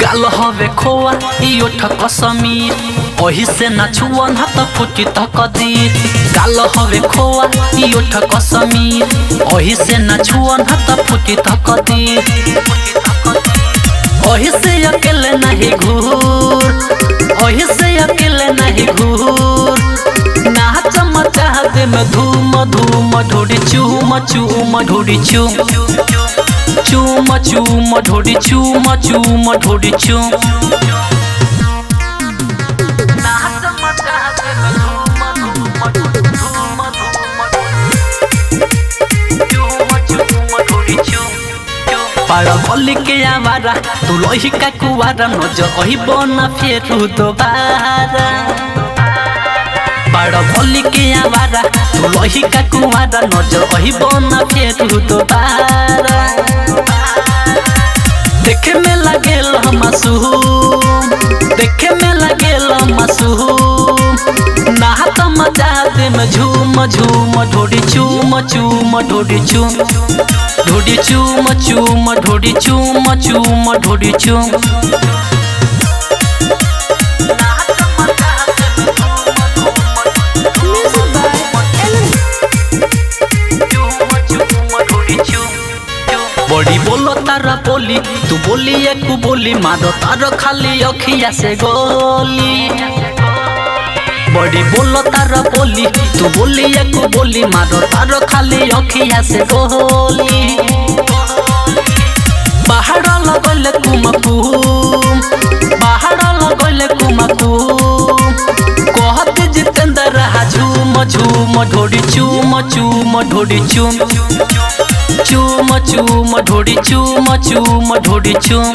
गाल हवे खोआ इयो ठक समीर ओही से ना छुअन हाथ फुटी तक दीर। गाल हवे खोआ इयो ठक समीर ओही से ना छुअन हाथ फुटी तक दीर। ओही से अकेले नहीं घूर, ओही से अकेले नहीं घूर। नाच मचा दे में धूम धूम ढोड़ी चूम चूम ढोड़ी चूम चूम चूम ढोड़ी चूम चूम ढोड़ी चूम। नाच मचा दे में धूम धूम धूम चूम चूम ढोड़ी चूम। पारा बोली के आवारा तू लोही का कुवारा नजर ओही बना फेरू दोबारा। पारा बोली के आवारा तू लोही का कुवारा नजर ओही बना फेरू दोबारा। देखे में लगेल मासूम, देखे में लगेल मासूम। नाहत मचा दे में झूम झूम ढोड़ी चूम चूम ढोड़ी चूम ढोड़ी चूम चूम ढोड़ी चूम चूम ढोड़ी चूम। बड़ी बोलो तारा बोली तू बोली एक बोली मारो तारो खाली अखिया से गोली। बड़ी बोलो तारा बोली तू बोली एक बोली मारो तारो खाली अखिया से गोली। पहाड़ लगल कुमकुम, पहाड़ लगल कुमकुम। कहत जितेंद्र रहा झूम झूम ढोड़ी चूम चूम ढोड़ी चूम चूम चूम ढोड़ी चूम चूम ढोड़ी चूम।